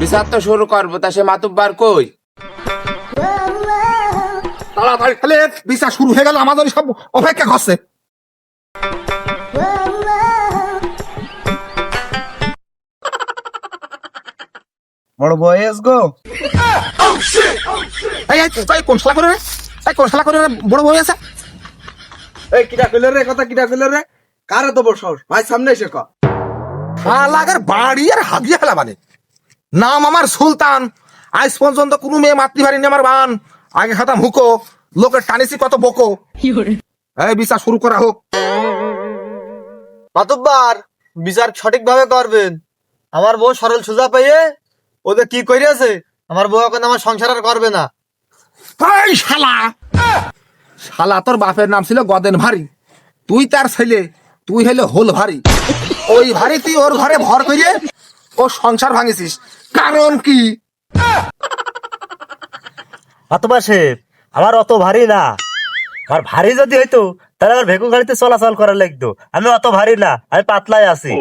বিচার তো শুরু করবো, তা সে মাতুব্বার কই? তাড়াতাড়ি খেলে বিচার শুরু হয়ে গেল, আমাদের সব অপেক্ষা করছে। বড় বয়স গো, কোন শালা করে রে? কোন শালা করে রে? বড় বই আছে। এই কিটা কইলে রে, কথা কিটা কইলে রে? কারে তো বসস ভাই, সামনে এসে ক। শালার বাড়ি আর হাদিয়া ফেলা মানে। নাম আমার সুলতান, আজ পর্যন্ত কোনো মেয়ে মাতৃভারি নেই আমার বান। আগে খাতাম হুকো, লোকের টানিছি কত বকো। এই বিচার শুরু করা হোক। মাতুব্বার, বিচার সঠিকভাবে করবেন। আমার বউ সরল সোজা পেয়ে ওদের কি করিয়াছে, আমার বউ এখন আমার সংসার আর করবে না। এই শালা, শালা তোর বাপের নাম ছিল গদেন ভারী, তুই তার ছেলে, তুই হলে হোল ভারী। ওই ভারী তুই ওর ঘরে ভর করিয়ে ও সংসার ভাঙিছিস, কারণ কি? মাতুব্বার সাহেব, আমার অত ভারী না। আর ভারী যদি হইতো তাহলে আমার ভেকু গাড়িতে চলাচল করা লাগতো। আমি অত ভারী না, আমি পাতলাই আছি।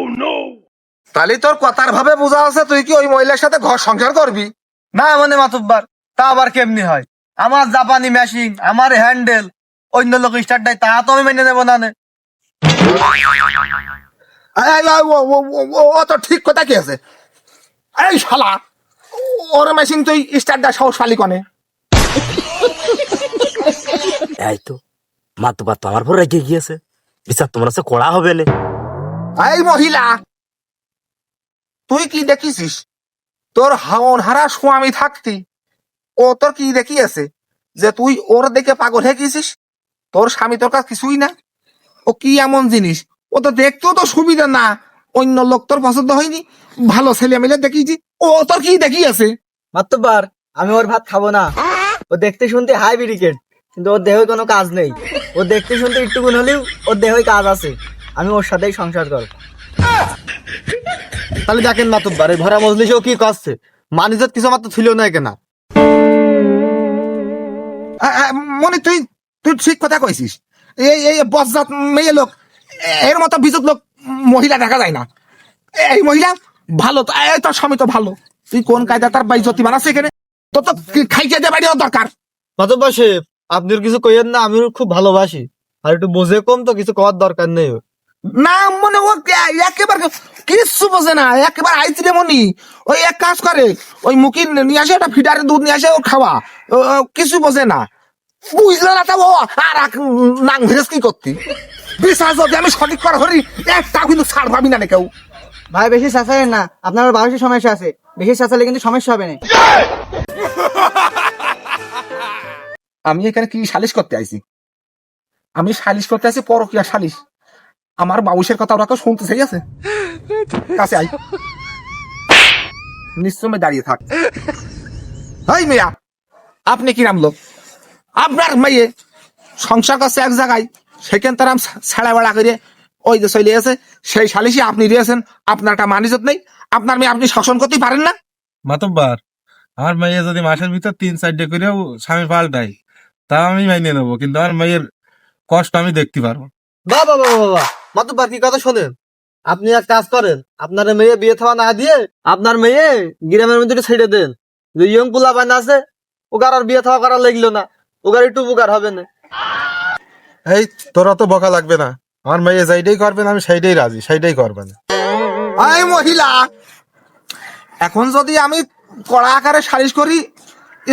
তাহলে তোর কথার ভাবে বোঝা আছে তুই কি ওই মহিলার সাথে ঘর সংসার করবি? না মানে মাতুব্বার, তা আবার কেমনি হয়? আমার জাপানি মেশিন, আমার হ্যান্ডেল, অন্য লোক স্টার্ট দেয়, তা তো আমি মেনে নেবো না। ও তো ঠিক কথা কি আছে? এই শালা, ওর মেশিন তুই স্টার্ট দা সাহস পালি কনে? এই তো মাতুব্বার তো আমার পর রেগে গিয়েছে। বিচার তোমার কাছে কড়া হবে না। এই মহিলা, তুই কি দেখিছিস? তোর হাওন হারা স্বামী থাকতি ও তোর কি দেখিয়েছে যে তুই ওর দেখে পাগল হয়ে গেছিস? তোর স্বামী তোর কাছে কিছুই না। ও কি এমন জিনিস? ও তো দেখতেও তো সুবিধা না, অন্য লোক তোর পছন্দ হয়নি, ভালো ছেলে মিলে দেখিয়েছি, ও তোর কি দেখিয়েছে? মাতুব্বার, আমি ওর ভাত খাবো না। ও দেখতে শুনতে হাই ব্রিগেড, কিন্তু ওর দেহে কোনো কাজ নেই। ও দেখতে শুনতে একটুকুন হলেও ওর দেহে কাজ আছে। আমি ওর সাথেই সংসার করব। তাহলে দেখেন মাতুব্বার, এই ভরা মজলিসেও কি করছে, মানিজত কিছু মাত্র ছিল না কেনা। মনে তুই তুই ঠিক কথা কইছিস। এই এই বজ্জাত মেয়ে লোক, এর মতো বিজত লোক মহিলা দেখা যায় না। এই মহিলা ভালো তো, এই তোর স্বামী তো ভালো, তুই কোন কায়দা তার বাইজতি বানাচ্ছে এখানে? তোর তো খাইতে দিয়ে বাড়ি দরকার। মাতুব্বার সাহেব, আপনি ওর কিছু কইেন না, আমি ওর খুব ভালোবাসি। আর একটু বোঝে কম, তো কিছু করার দরকার নেই ওর। না মনে ও একেবারে কিচ্ছু বোঝে না, একেবারে আইতিরে মনি। ওই এক কাজ করে, ওই মুখি নিয়ে আসে, ওটা ফিডারে দুধ নিয়ে আসে, ও খাওয়া, কিছু বোঝে না। বুঝলে না তা ও আর নাং ভেরেস কি করতি? বিশ্বাস যদি আমি সঠিক করা হরি, একটাও কিন্তু ছাড় পাবি না কেউ। ভাই বেশি চাচালেন না, আপনার বারোশো সমস্যা আছে, বেশি চাচালে কিন্তু সমস্যা হবে না। আমি এখানে কি সালিশ করতে আইছি? আমি সালিশ করতে আছি পরকিয়া সালিশ। আমার বাবুসের কথা ওরা কেউ শুনতে চাই আছে? কাছে আই, নিশ্চয় দাঁড়িয়ে থাক। হাই মেয়া, আপনি কি নাম লোক? আপনার মেয়ে সংসার করছে এক জায়গায়, সেখান তার ছেড়া বেড়া করে ওই যে চলে আছে, সেই সালিশি আপনি দিয়েছেন। আপনার একটা মানিজত নেই, আপনার মেয়ে আপনি শাসন করতেই পারেন না? মাতব্বার, আমার মেয়ে যদি মাসের ভিতর 3-4 করেও স্বামী পাল্টাই, তা আমি মাইনে নেবো, কিন্তু আমার মেয়ের কষ্ট আমি দেখতে পারবো। বাবা বাবা বাবা, মাতুব্বার কি কথা শোনেন? আপনি এক কাজ করেন, আপনার মেয়ে বিয়ে থাওয়া না দিয়ে আপনার মেয়ে গ্রামের মধ্যে ছেড়ে দেন। যে ইয়ং পোলা বান আছে, ওগার আর বিয়ে থাওয়া করা লাগলো না, ওগার একটু উপকার হবে না। এই তোরা তো বকা লাগবে না, আমার মেয়ে যেইটাই করবেন আমি সেইটাই রাজি, সেইটাই করবেন। এই মহিলা, এখন যদি আমি কড়া আকারে সালিশ করি,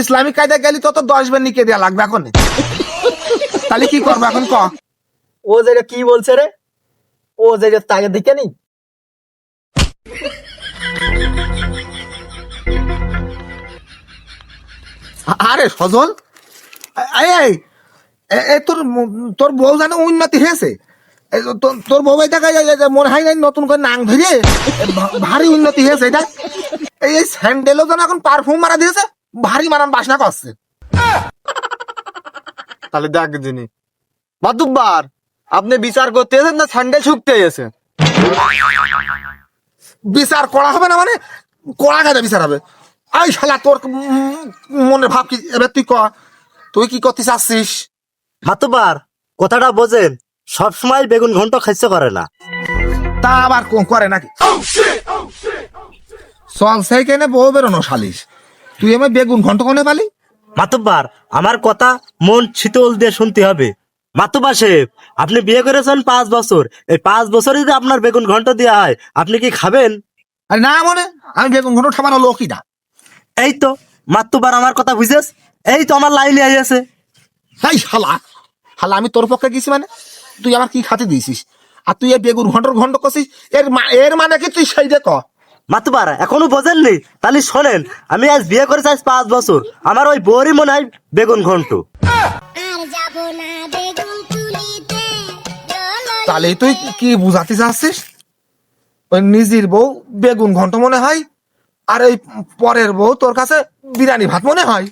ইসলামিক কায়দা গেলি তত 10 বার নিকে দেওয়া লাগবে এখন। তাহলে কি করবো এখন ক? ও যেটা কি বলছে রে, ও যেটা তাকে দিকে নি। আরে সজল, এই তোর তোর বউ জানে উন্নতি হয়েছে? তোর বউ দেখা যায় মনে হয় না নতুন করে নাং ধরে ভারী উন্নতি হয়েছে। এটা এই স্যান্ডেলও যেন এখন পারফিউম মারা দিয়েছে, ভারী মারান বাসনা করছে। তাহলে দেখ জিনি মাতুব্বার, আপনি বিচার করতে এসেন না স্যান্ডেল শুকতে এসেছেন? বিচার করা হবে না মানে কড়া কাজে বিচার হবে। এই শালা, তোর মনের ভাব কি এবার তুই ক, তুই কি করতে চাচ্ছিস? মাতুব্বার, কথাটা বোঝেন, সবসময় বেগুন ঘন্ট খাইতে করে না। তা আবার করে নাকি? চল সেই কেনে বউ বেরোনো শালিস, তুই আমার বেগুন ঘন্ট কোনে পালি? মাতুব্বার আমার কথা মন শীতল দিয়ে শুনতে হবে। মাতুব্বার সাহেব, আপনি বিয়ে করেছেন 5 বছর, এই 5 বছরে যদি আপনার বেগুন ঘন্ট দেওয়া হয় আপনি কি খাবেন? আরে না মনে, আমি বেগুন ঘন্ট খাবানো লোকই না। এই তো মাতুব্বার আমার কথা বুঝেস, এই তো আমার লাইনে আইয়াছে। হাই শালা, শালা আমি তোর পক্ষে গেছি মানে তুই আমার কি খাতে দিয়েছিস? আর তুই এই বেগুন ঘন্টর ঘন্ট করছিস, এর মানে কি তুই সেই দেখ। মাতুব্বার এখনো বোঝেননি? তাহলে শোনেন, আমি আজ বিয়ে করেছি আজ 5 বছর, আমার ওই বউরই মনে হয় বেগুন ঘন্ট। আর যাব না বেগুন তুলিতে তাহলে তুই কি বুঝাতে চাচ্ছিস? ওই নিজের বউ বেগুন ঘন্ট মনে হয়, আর এই পরের বউ তোর কাছে বিরিয়ানি ভাত মনে হয়?